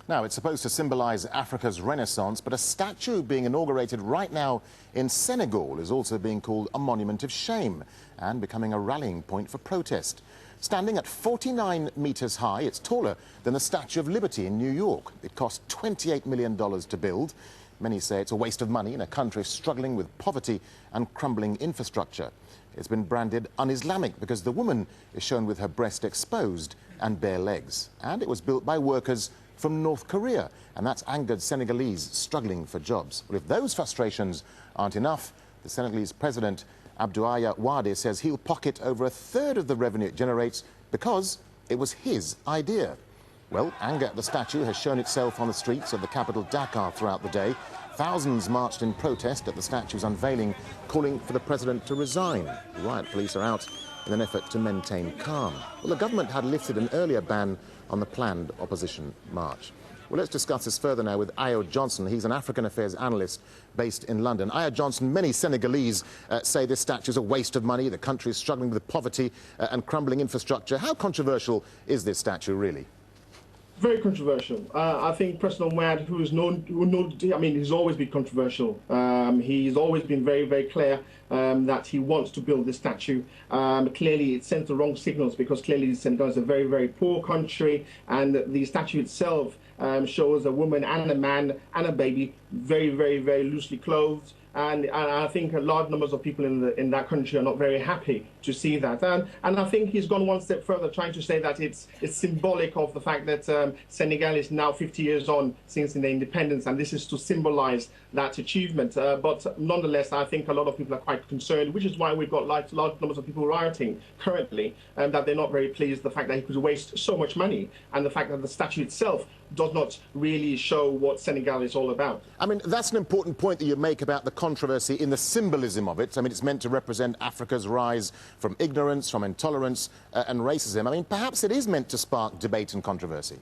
Now, it's supposed to symbolize Africa's renaissance, but a statue being inaugurated right now in Senegal is also being called a monument of shame and becoming a rallying point for protest. Standing at 49 meters high, it's taller than the Statue of Liberty in New York. It cost $28 million to build. Many say it's a waste of money in a country struggling with poverty and crumbling infrastructure. It's been branded un-Islamic because the woman is shown with her breast exposed and bare legs. And it was built by workers from North Korea, and that's angered Senegalese struggling for jobs. Well, if those frustrations aren't enough, the Senegalese president, Abdoulaye Wade, says he'll pocket over a third of the revenue it generates because it was his idea. Well, anger at the statue has shown itself on the streets of the capital Dakar throughout the day. Thousands marched in protest at the statue's unveiling, calling for the president to resign. Riot police are out in an effort to maintain calm. Well, the government had lifted an earlier ban on the planned opposition march. Well, let's discuss this further now with Ayo Johnson. He's an African affairs analyst based in London. Ayo Johnson, many Senegalese say this statue is a waste of money. The country is struggling with poverty and crumbling infrastructure. How controversial is this statue, really? Very controversial. I think President Wade, he's always been controversial. He's always been very, very clear that he wants to build this statue. Clearly, it sends the wrong signals because clearly Senegal is a very, very poor country, and the statue itself shows a woman and a man and a baby very, very, very loosely clothed. And I think large numbers of people in that country are not very happy to see that. And I think he's gone one step further, trying to say that it's symbolic of the fact that Senegal is now 50 years on since their independence, and this is to symbolize that achievement. But nonetheless, I think a lot of people are quite concerned, which is why we've got large numbers of people rioting currently, that they're not very pleased the fact that he could waste so much money, and the fact that the statue itself does not really show what Senegal is all about. I mean, that's an important point that you make about the controversy in the symbolism of it. I mean, it's meant to represent Africa's rise from ignorance, from intolerance and racism. I mean, perhaps it is meant to spark debate and controversy.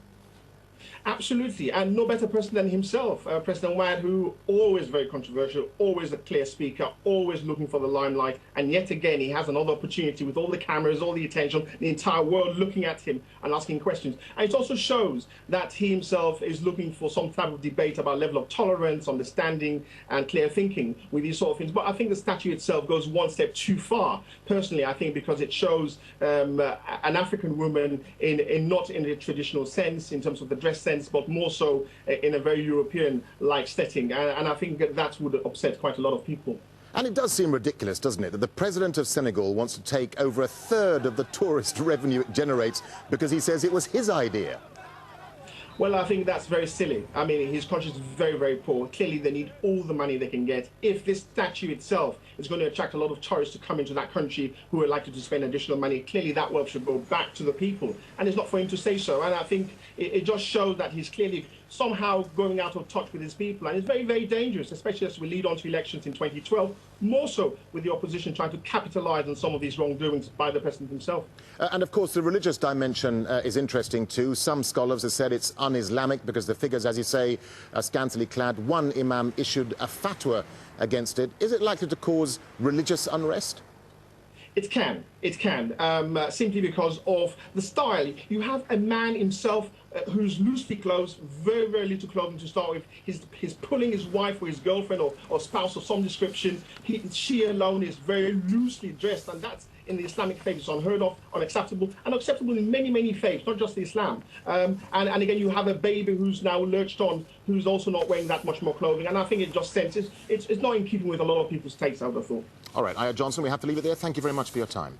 Absolutely, and no better person than himself, President Wade, who always very controversial, always a clear speaker, always looking for the limelight, and yet again he has another opportunity with all the cameras, all the attention, the entire world looking at him and asking questions. And it also shows that he himself is looking for some type of debate about level of tolerance, understanding and clear thinking with these sort of things. But I think the statue itself goes one step too far, personally, I think, because it shows an African woman not in the traditional sense, in terms of the dress sense, but more so in a very European-like setting. And I think that would upset quite a lot of people. And it does seem ridiculous, doesn't it, that the president of Senegal wants to take over a third of the tourist revenue it generates because he says it was his idea. Well, I think that's very silly. I mean, his country is very, very poor. Clearly, they need all the money they can get. If this statue itself is going to attract a lot of tourists to come into that country who are likely to spend additional money, clearly that wealth should go back to the people. And it's not for him to say so. And I think it just shows that he's clearly somehow going out of touch with his people. And it's very, very dangerous, especially as we lead on to elections in 2012, more so with the opposition trying to capitalize on some of these wrongdoings by the president himself. And of course, the religious dimension is interesting too. Some scholars have said it's un-Islamic because the figures, as you say, are scantily clad. One imam issued a fatwa against it. Is it likely to cause religious unrest? It can, simply because of the style. You have a man himself who's loosely clothed, very, very little clothing to start with. He's pulling his wife or his girlfriend or spouse of some description. She alone is very loosely dressed, and that's in the Islamic faith is unheard of, unacceptable, and acceptable in many, many faiths, not just Islam. And again, you have a baby who's now lurched on, who's also not wearing that much more clothing. And I think it just senses it's not in keeping with a lot of people's tastes, I would have thought. All right, Ayo Johnson, we have to leave it there. Thank you very much for your time.